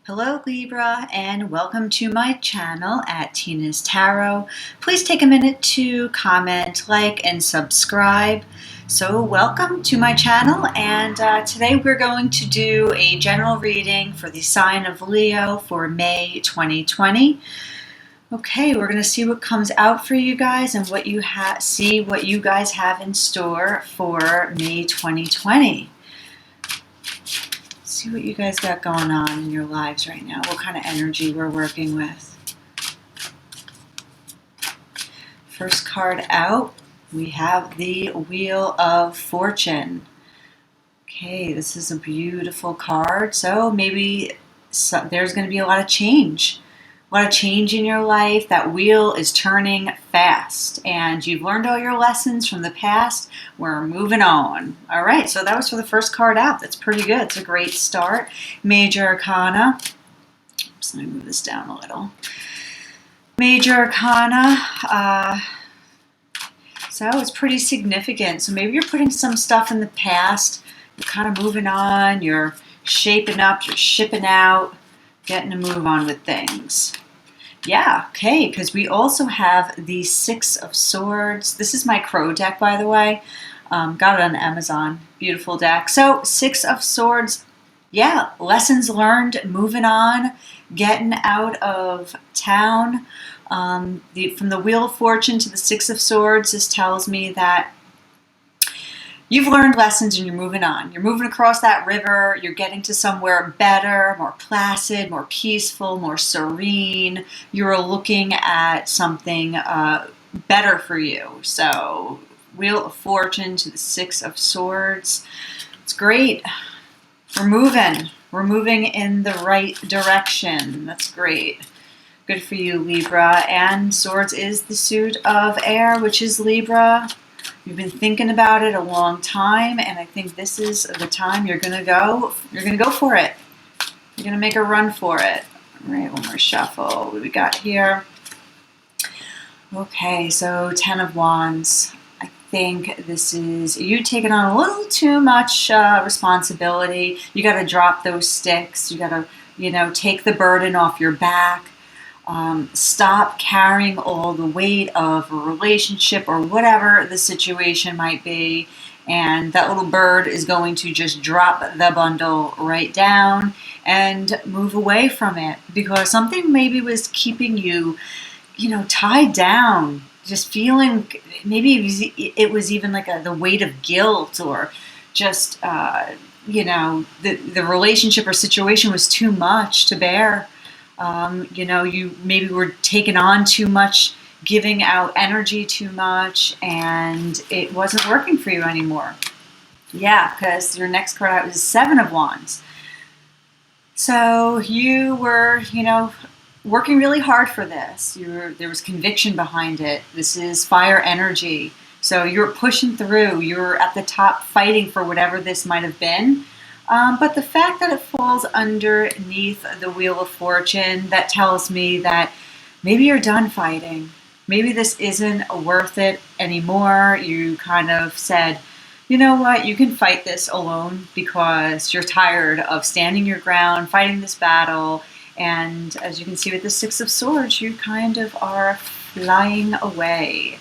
Hello Libra, and welcome to my channel at Tina's Tarot. Please take a minute to comment, like, and subscribe. So welcome to my channel, and today we're going to do a general reading for the sign of Leo for May 2020. Okay, we're going to see what comes out for you guys and what you see what you guys have in store for May 2020. See what you guys got going on in your lives right now, what kind of energy we're working with. First card out, we have the Wheel of Fortune. Okay, this is a beautiful card. So maybe there's going to be a lot of change. A lot of change in your life. That wheel is turning fast, and you've learned all your lessons from the past. We're moving on. All right, so that was for the first card out. That's pretty good. It's a great start. Major Arcana. Oops, let me move this down a little. Major Arcana. So it's pretty significant. So maybe you're putting some stuff in the past. You're kind of moving on. You're shaping up. You're shipping out. Getting to move on with things. Yeah, okay, because we also have the Six of Swords. This is my Crow deck, by the way. Got it on Amazon. Beautiful deck. So, Six of Swords, yeah, lessons learned, moving on, getting out of town. From the Wheel of Fortune to the Six of Swords, this tells me that you've learned lessons and you're moving on. You're moving across that river. You're getting to somewhere better, more placid, more peaceful, more serene. You're looking at something better for you. So, Wheel of Fortune to the Six of Swords. It's great. We're moving. We're moving in the right direction. That's great. Good for you, Libra. And Swords is the suit of air, which is Libra. You've been thinking about it a long time, and I think this is the time you're gonna go. You're gonna go for it. You're gonna make a run for it. All right, one more shuffle. What do we got here? Okay, so Ten of Wands. I think this is you taking on a little too much responsibility. You got to drop those sticks. You got to, take the burden off your back. Stop carrying all the weight of a relationship or whatever the situation might be, and that little bird is going to just drop the bundle right down and move away from it, because something maybe was keeping you, tied down, just feeling, maybe it was even like the weight of guilt, or just, the relationship or situation was too much to bear. You maybe were taking on too much, giving out energy too much, and it wasn't working for you anymore. Yeah, because your next card out is Seven of Wands. So you were, working really hard for this. There was conviction behind it. This is fire energy. So you're pushing through. You're at the top fighting for whatever this might have been. But the fact that it falls underneath the Wheel of Fortune, that tells me that maybe you're done fighting. Maybe this isn't worth it anymore. You kind of said, you know what, you can fight this alone, because you're tired of standing your ground, fighting this battle. And as you can see with the Six of Swords, you kind of are flying away,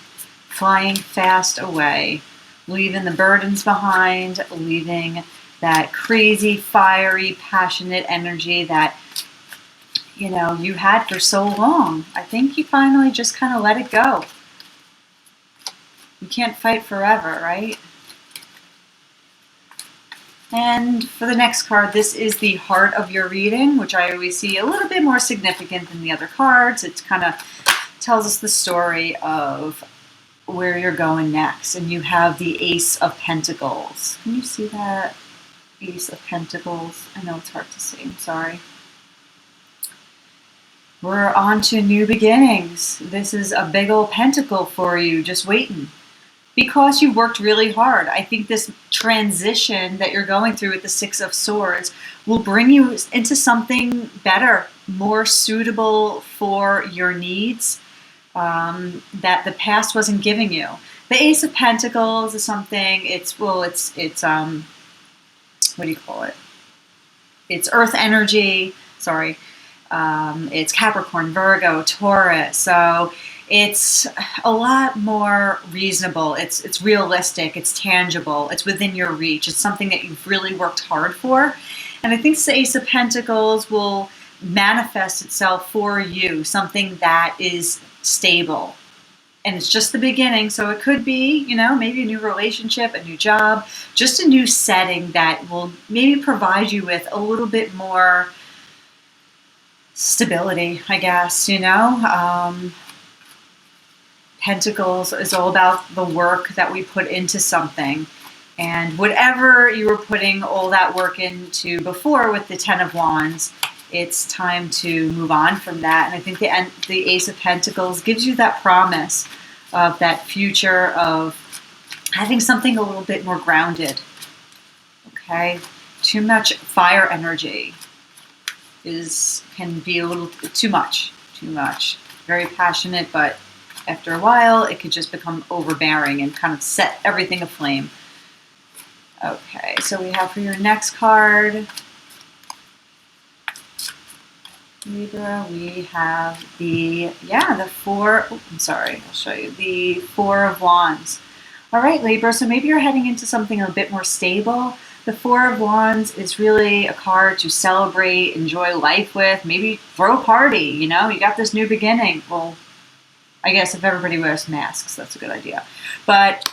flying fast away, leaving the burdens behind, leaving that crazy, fiery, passionate energy that, you had for so long. I think you finally just kind of let it go. You can't fight forever, right? And for the next card, this is the heart of your reading, which I always see a little bit more significant than the other cards. It kind of tells us the story of where you're going next. And you have the Ace of Pentacles. Can you see that? Ace of Pentacles. I know it's hard to see. I'm sorry. We're on to new beginnings. This is a big old pentacle for you, just waiting. Because you worked really hard. I think this transition that you're going through with the Six of Swords will bring you into something better, more suitable for your needs, that the past wasn't giving you. The Ace of Pentacles is something, it's what do you call it? It's earth energy. Sorry. It's Capricorn, Virgo, Taurus. So it's a lot more reasonable. It's realistic. It's tangible. It's within your reach. It's something that you've really worked hard for. And I think the Ace of Pentacles will manifest itself for you, something that is stable. And it's just the beginning. So it could be, maybe a new relationship, a new job, just a new setting that will maybe provide you with a little bit more stability, I guess, Pentacles is all about the work that we put into something. And whatever you were putting all that work into before with the Ten of Wands, it's time to move on from that. And I think the Ace of Pentacles gives you that promise of that future of having something a little bit more grounded. Okay? Too much fire energy can be a little too much. Very passionate, but after a while, it could just become overbearing and kind of set everything aflame. Okay, so we have for your next card, Libra, we have the Four of Wands. All right, Libra, so maybe you're heading into something a bit more stable. The Four of Wands is really a card to celebrate, enjoy life with, maybe throw a party, you got this new beginning. Well, I guess if everybody wears masks, that's a good idea. But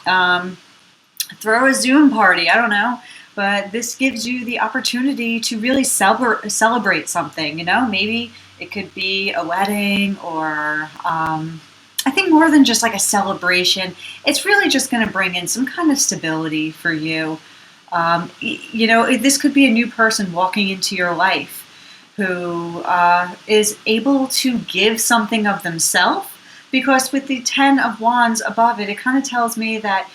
throw a Zoom party, I don't know. But this gives you the opportunity to really celebrate something, Maybe it could be a wedding or I think more than just like a celebration. It's really just going to bring in some kind of stability for you. This could be a new person walking into your life who is able to give something of themselves, because with the Ten of Wands above it, it kind of tells me that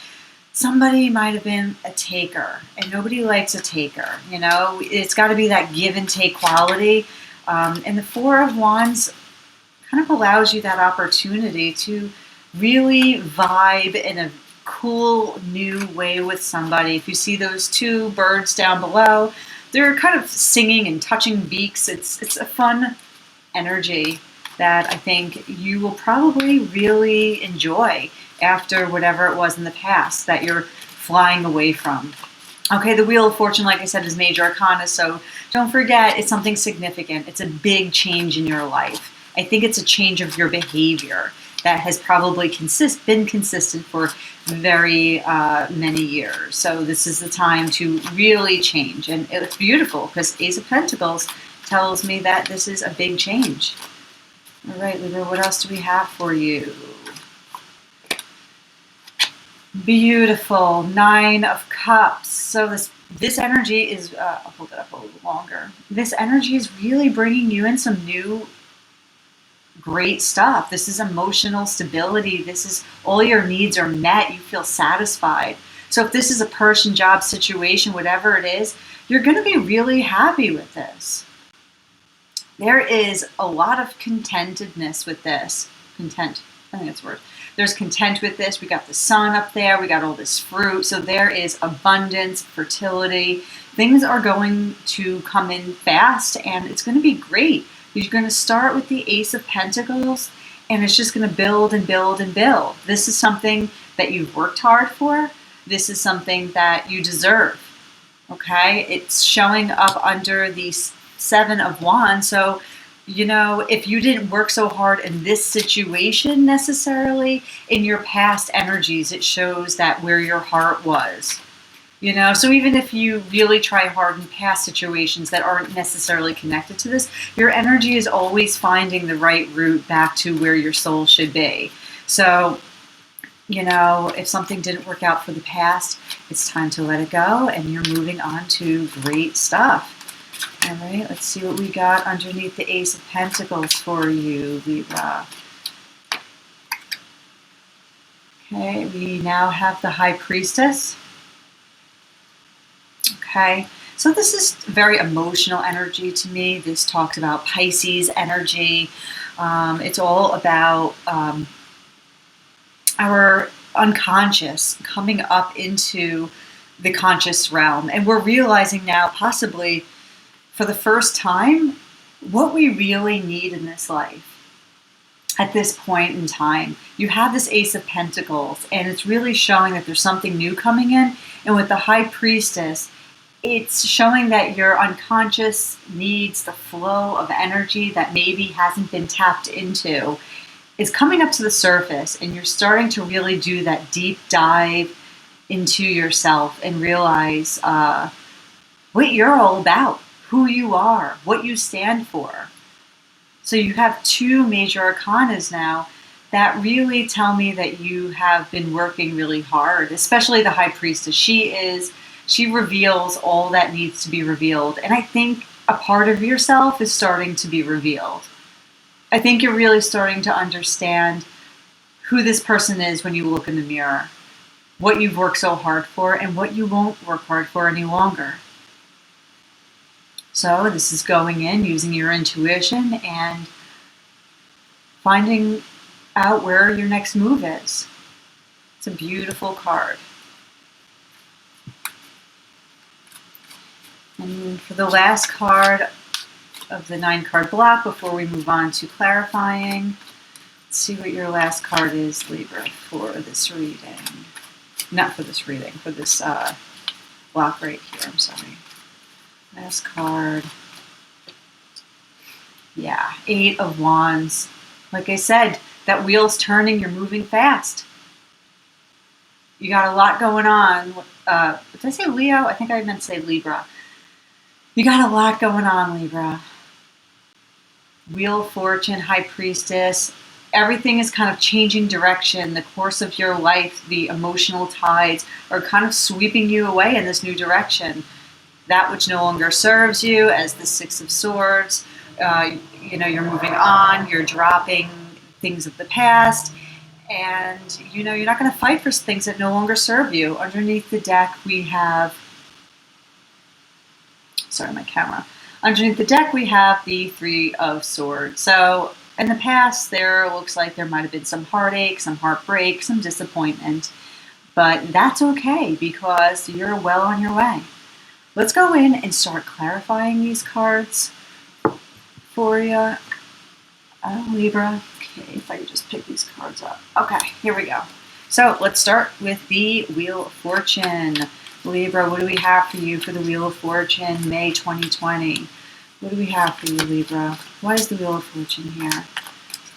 somebody might have been a taker, and nobody likes a taker. It's got to be that give and take quality. And the Four of Wands kind of allows you that opportunity to really vibe in a cool new way with somebody. If you see those two birds down below, they're kind of singing and touching beaks. It's a fun energy that I think you will probably really enjoy after whatever it was in the past that you're flying away from. Okay, the Wheel of Fortune, like I said, is major arcana, so don't forget it's something significant. It's a big change in your life. I think it's a change of your behavior that has probably been consistent for very many years. So this is the time to really change. And it's beautiful because Ace of Pentacles tells me that this is a big change. All right, Libra, what else do we have for you? Beautiful. Nine of Cups. So this energy is, I'll hold it up a little longer. This energy is really bringing you in some new great stuff. This is emotional stability. This is all your needs are met. You feel satisfied. So if this is a person, job, situation, whatever it is, you're going to be really happy with this. There is a lot of contentedness with this. Content. I think that's the word. There's content with this. We got the sun up there. We got all this fruit. So there is abundance, fertility. Things are going to come in fast, and it's going to be great. You're going to start with the Ace of Pentacles, and it's just going to build and build and build. This is something that you've worked hard for. This is something that you deserve. Okay? It's showing up under the Seven of Wands. So, if you didn't work so hard in this situation necessarily, in your past energies, it shows that where your heart was. So even if you really try hard in past situations that aren't necessarily connected to this, your energy is always finding the right route back to where your soul should be. So, if something didn't work out for the past, it's time to let it go, and you're moving on to great stuff. All right, let's see what we got underneath the Ace of Pentacles for you, Libra. Okay, we now have the High Priestess. Okay, so this is very emotional energy to me. This talks about Pisces energy. It's all about our unconscious coming up into the conscious realm. And we're realizing now, possibly for the first time, what we really need in this life at this point in time. You have this Ace of Pentacles, and it's really showing that there's something new coming in. And with the High Priestess, it's showing that your unconscious needs, the flow of energy that maybe hasn't been tapped into, is coming up to the surface, and you're starting to really do that deep dive into yourself and realize what you're all about, who you are, what you stand for. So you have two major arcanas now that really tell me that you have been working really hard, especially the High Priestess. She reveals all that needs to be revealed. And I think a part of yourself is starting to be revealed. I think you're really starting to understand who this person is when you look in the mirror, what you've worked so hard for, and what you won't work hard for any longer. So this is going in, using your intuition and finding out where your next move is. It's a beautiful card. And for the last card of the 9-card block, before we move on to clarifying, let's see what your last card is, Libra, for this reading. Not for this reading, for this block right here, I'm sorry. Last card. Yeah, 8 of Wands. Like I said, that wheel's turning, you're moving fast. You got a lot going on. Did I say Leo? I think I meant to say Libra. You got a lot going on, Libra. Wheel of Fortune, High Priestess. Everything is kind of changing direction. The course of your life, the emotional tides are kind of sweeping you away in this new direction. That which no longer serves you, as the 6 of Swords. You're moving on, you're dropping things of the past, and you're not going to fight for things that no longer serve you. Underneath the deck we have, underneath the deck we have the 3 of Swords. So in the past there looks like there might have been some heartache, some heartbreak, some disappointment, but that's okay because you're well on your way. Let's go in and start clarifying these cards for you, Libra. Okay, if I could just pick these cards up. Okay, here we go. So let's start with the Wheel of Fortune. Libra, what do we have for you for the Wheel of Fortune, May 2020? What do we have for you, Libra? Why is the Wheel of Fortune here?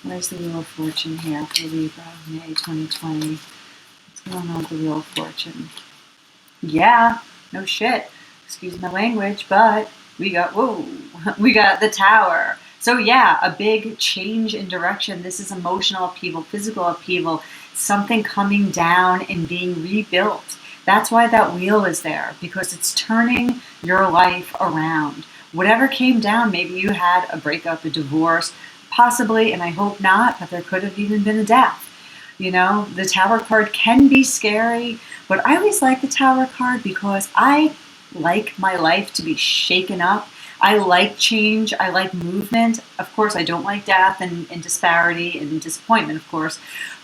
Why is the Wheel of Fortune here for Libra, May 2020? What's going on with the Wheel of Fortune? Yeah, no shit. Excuse my language, but we got the Tower. So yeah, a big change in direction. This is emotional upheaval, physical upheaval, something coming down and being rebuilt. That's why that wheel is there, because it's turning your life around. Whatever came down, maybe you had a breakup, a divorce, possibly, and I hope not, but there could have even been a death. The Tower card can be scary, but I always like the Tower card because I like my life to be shaken up. I like change. I like movement. Of course, I don't like death and disparity and disappointment, of course.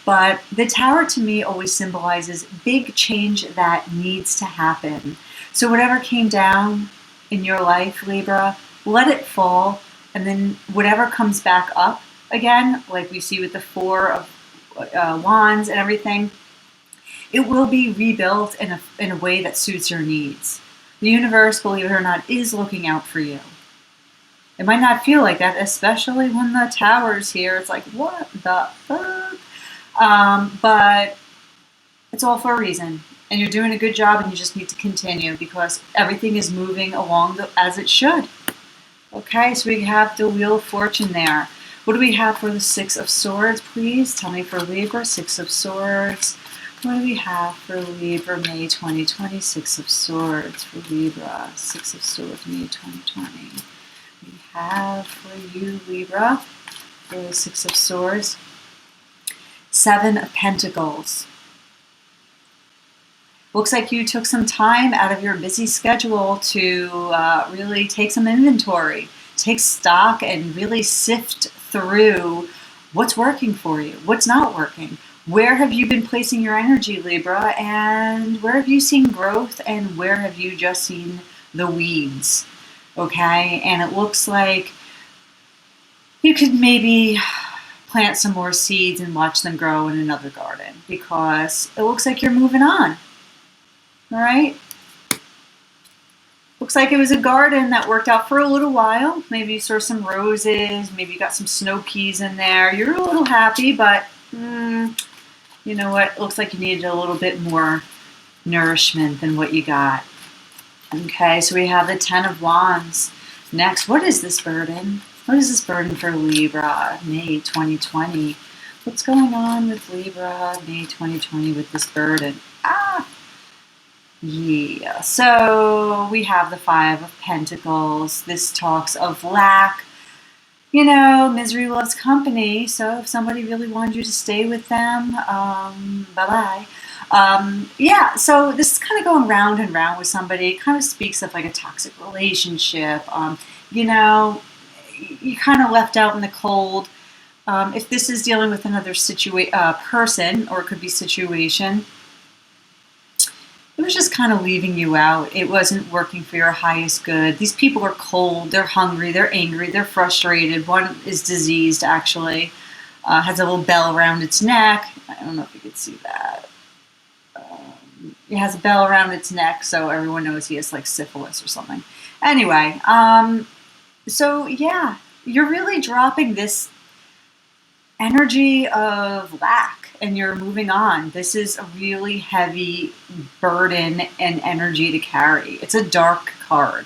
But the Tower to me always symbolizes big change that needs to happen. So whatever came down in your life, Libra, let it fall. And then whatever comes back up again, like we see with the 4 of Wands and everything, it will be rebuilt in a way that suits your needs. The universe, believe it or not, is looking out for you. It might not feel like that, especially when the Tower's here. It's like, what the fuck? But it's all for a reason. And you're doing a good job, and you just need to continue because everything is moving along as it should. Okay, so we have the Wheel of Fortune there. What do we have for the 6 of Swords, please? Tell me for Libra, 6 of Swords. What do we have for Libra, May 2020? 6 of Swords for Libra. 6 of Swords, May 2020. We have for you, Libra, for the 6 of Swords, 7 of Pentacles. Looks like you took some time out of your busy schedule to really take some inventory, take stock, and really sift through what's working for you, what's not working. Where have you been placing your energy, Libra, and where have you seen growth, and where have you just seen the weeds? Okay, and it looks like You could maybe plant some more seeds and watch them grow in another garden because it looks like you're moving on. All right? Looks like it was a garden that worked out for a little while. Maybe you saw some roses, maybe you got some snow peas in there. You're a little happy, but you know what? It looks like you needed a little bit more nourishment than what you got. Okay, so we have the Ten of Wands. Next, what is this burden? What is this burden for Libra, May 2020? What's going on with Libra, May 2020 with this burden? Yeah, so we have the Five of Pentacles. This talks of lack. You know, misery loves company. So if somebody really wanted you to stay with them, bye-bye. Yeah, so this is kind of going round and round with somebody. It kind of speaks of like a toxic relationship. You know, you kind of left out in the cold. If this is dealing with another person, or it could be situation, it was just kind of leaving you out. It wasn't working for your highest good. These people are cold, they're hungry, they're angry, they're frustrated. One is diseased, actually. Has a little bell around its neck. I don't know if you could see that. It has a bell around its neck, so everyone knows he has like syphilis or something. Anyway, so yeah, you're really dropping this energy of lack and you're moving on. This is a really heavy burden and energy to carry. It's a dark card.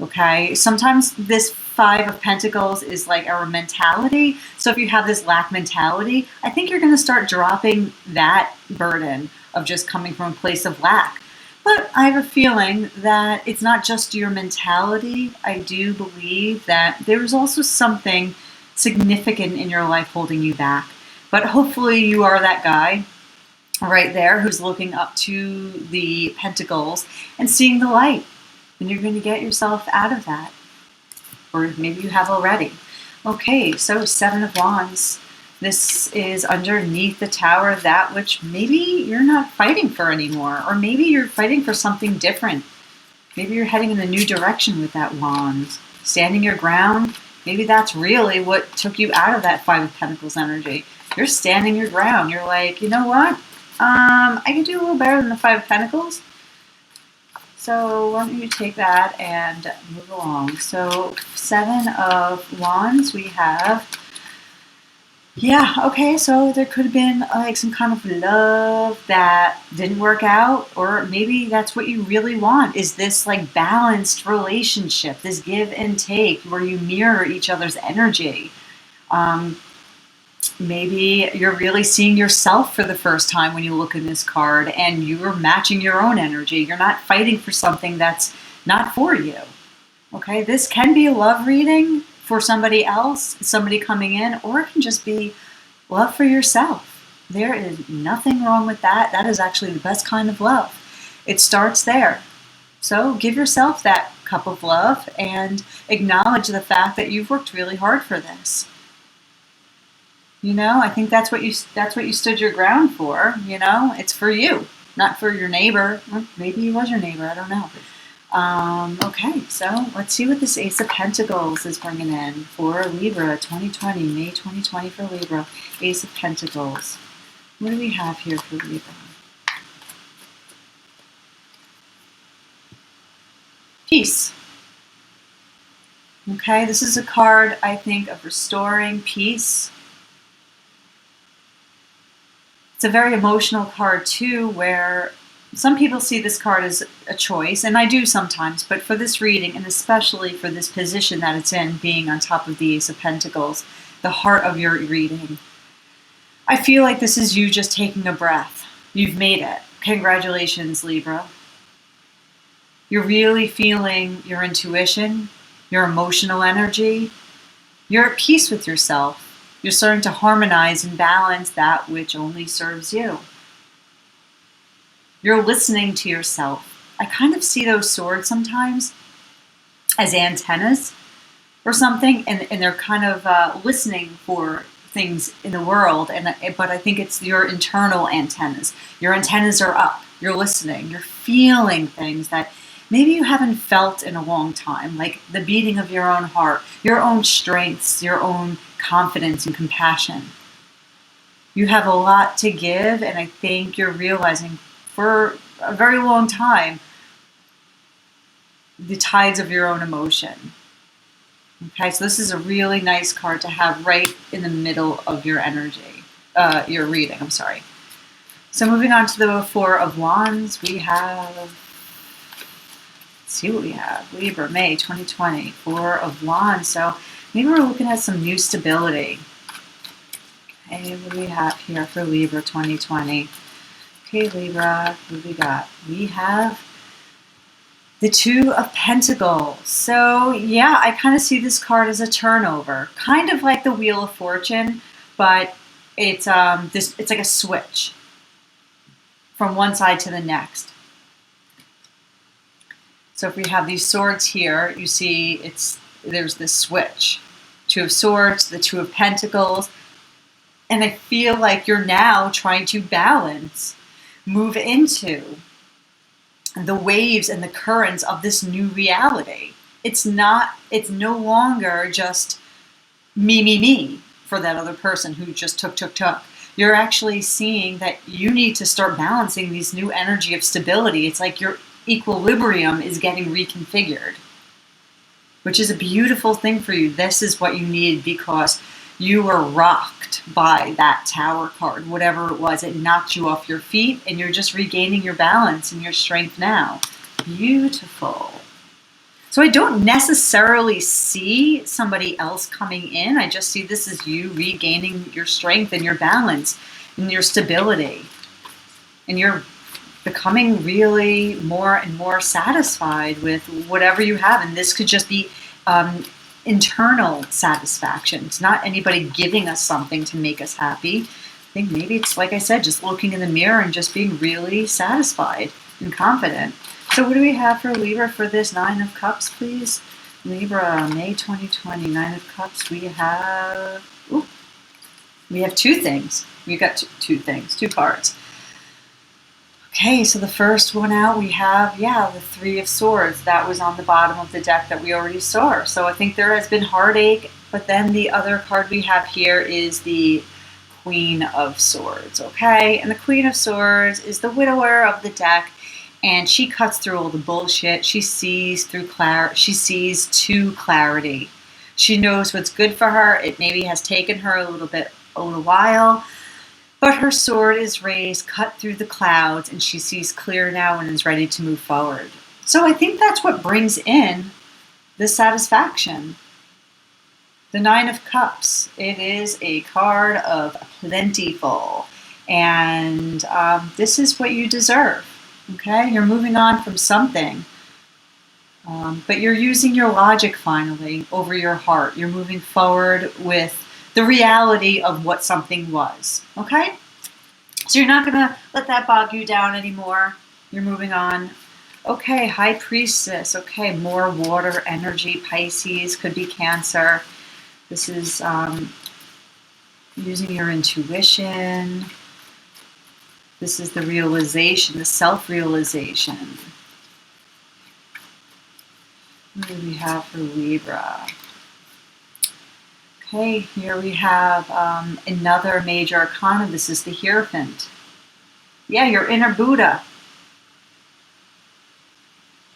Okay, sometimes this Five of Pentacles is like our mentality. So if you have this lack mentality, I think you're going to start dropping that burden of just coming from a place of lack. But I have a feeling that it's not just your mentality. I do believe that there's also something significant in your life holding you back. But hopefully you are that guy right there who's looking up to the pentacles and seeing the light. And you're going to get yourself out of that. Or maybe you have already. Okay, so Seven of Wands. This is underneath the Tower of that which maybe you're not fighting for anymore. Or maybe you're fighting for something different. Maybe you're heading in a new direction with that wand. Standing your ground. Maybe that's really what took you out of that Five of Pentacles energy. You're standing your ground. You're like, you know what? I can do a little better than the Five of Pentacles. So why don't you take that and move along. So Seven of Wands, we have, yeah, okay, so there could have been like some kind of love that didn't work out, or maybe that's what you really want, is this like balanced relationship, this give and take where you mirror each other's energy. Maybe you're really seeing yourself for the first time when you look in this card and you're matching your own energy. You're not fighting for something that's not for you. Okay, this can be a love reading for somebody else, somebody coming in, or it can just be love for yourself. There is nothing wrong with that. That is actually the best kind of love. It starts there. So give yourself that cup of love and acknowledge the fact that you've worked really hard for this. You know, I think that's what you stood your ground for. You know, it's for you, not for your neighbor. Well, maybe he was your neighbor. I don't know. Okay, so let's see what this Ace of Pentacles is bringing in for Libra 2020, May 2020 for Libra. Ace of Pentacles. What do we have here for Libra? Peace. Okay, this is a card, I think, of restoring peace. It's a very emotional card too, where some people see this card as a choice, and I do sometimes, but for this reading, and especially for this position that it's in, being on top of the Ace of Pentacles, the heart of your reading, I feel like this is you just taking a breath. You've made it. Congratulations, Libra. You're really feeling your intuition, your emotional energy. You're at peace with yourself. You're starting to harmonize and balance that which only serves you. You're listening to yourself. I kind of see those swords sometimes as antennas or something, and they're kind of listening for things in the world. But I think it's your internal antennas. Your antennas are up. You're listening. You're feeling things that maybe you haven't felt in a long time, like the beating of your own heart, your own strengths, your own confidence and compassion. You have a lot to give, and I think you're realizing for a very long time the tides of your own emotion. Okay, so this is a really nice card to have right in the middle of your energy, your reading, I'm sorry. So moving on to the Four of Wands, we have, let's see what we have, Libra, May 2020, Four of Wands. So maybe we're looking at some new stability. Okay, what do we have here for Libra 2020? Okay, Libra, what do we got? We have the Two of Pentacles. So yeah, I kind of see this card as a turnover, kind of like the Wheel of Fortune, but it's it's like a switch from one side to the next. So if we have these swords here, you see there's this switch. Two of Swords, the Two of Pentacles, and I feel like you're now trying to balance, move into the waves and the currents of this new reality. It's no longer just me for that other person who just took. You're actually seeing that you need to start balancing these new energy of stability. It's like your equilibrium is getting reconfigured, which is a beautiful thing for you. This is what you need because you were rocked by that Tower card, whatever it was. It knocked you off your feet, and you're just regaining your balance and your strength now. Beautiful. So I don't necessarily see somebody else coming in. I just see this as you regaining your strength and your balance and your stability. And you're becoming really more and more satisfied with whatever you have. And this could just be internal satisfaction. It's not anybody giving us something to make us happy. I think maybe it's, like I said, just looking in the mirror and just being really satisfied and confident. So what do we have for Libra for this Nine of Cups, please? Libra, May 2020, Nine of Cups. We have two things. We got two things, two cards. Okay, so the first one out, we have, the Three of Swords. That was on the bottom of the deck that we already saw. So I think there has been heartache, but then the other card we have here is the Queen of Swords, okay? And the Queen of Swords is the widower of the deck, and she cuts through all the bullshit. She sees to clarity. She knows what's good for her. It maybe has taken her a little while, but her sword is raised, cut through the clouds, and she sees clear now and is ready to move forward. So I think that's what brings in the satisfaction. The Nine of Cups. It is a card of plentiful, and this is what you deserve. Okay, you're moving on from something, but you're using your logic finally over your heart. You're moving forward with the reality of what something was, okay? So you're not going to let that bog you down anymore. You're moving on. Okay, High Priestess. Okay, more water energy. Pisces, could be Cancer. This is using your intuition. This is the realization, the self-realization. What do we have for Libra? Okay, here we have another major arcana. This is the Hierophant. Yeah, your inner Buddha.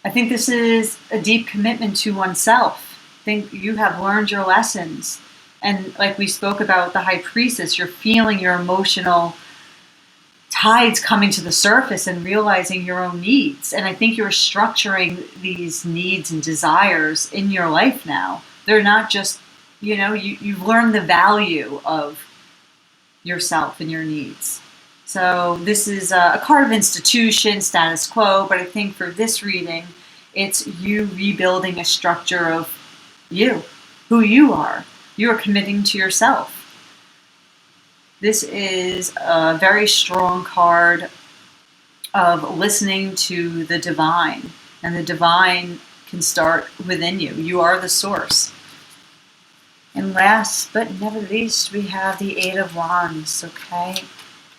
I think this is a deep commitment to oneself. I think you have learned your lessons. And like we spoke about the High Priestess, you're feeling your emotional tides coming to the surface and realizing your own needs. And I think you're structuring these needs and desires in your life now. They're not just, you've learned the value of yourself and your needs. So this is a card of institution, status quo, but I think for this reading, it's you rebuilding a structure of you, who you are. You are committing to yourself. This is a very strong card of listening to the divine, and the divine can start within you. You are the source. And last but never least, we have the Eight of Wands, okay?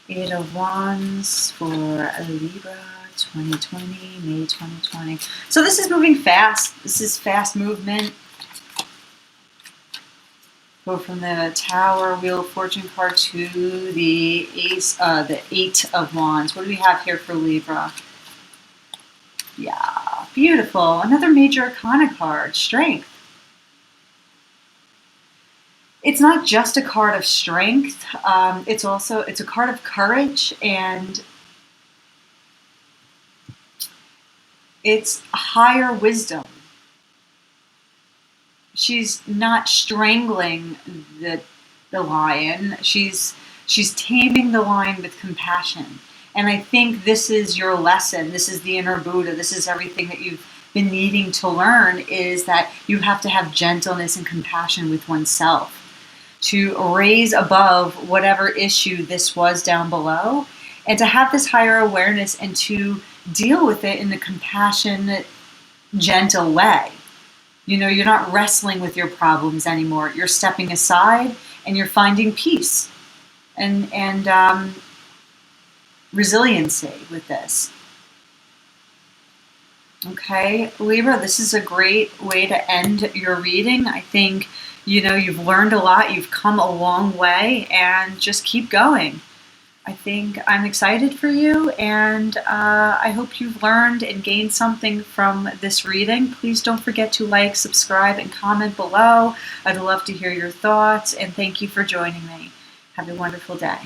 Eight of Wands for Libra 2020, May 2020. So this is moving fast. This is fast movement. Go from the Tower, Wheel of Fortune card to the Ace, the Eight of Wands. What do we have here for Libra? Yeah, beautiful. Another major arcana card, Strength. It's not just a card of strength. It's a card of courage, and it's higher wisdom. She's not strangling the lion. She's taming the lion with compassion. And I think this is your lesson. This is the inner Buddha. This is everything that you've been needing to learn, is that you have to have gentleness and compassion with oneself to raise above whatever issue this was down below, and to have this higher awareness and to deal with it in a compassionate, gentle way. You know, you're not wrestling with your problems anymore. You're stepping aside and you're finding peace and resiliency with this. Okay, Libra, this is a great way to end your reading. I think, you know, you've learned a lot, you've come a long way, and just keep going. I think I'm excited for you, and I hope you've learned and gained something from this reading. Please don't forget to like, subscribe, and comment below. I'd love to hear your thoughts, and thank you for joining me. Have a wonderful day.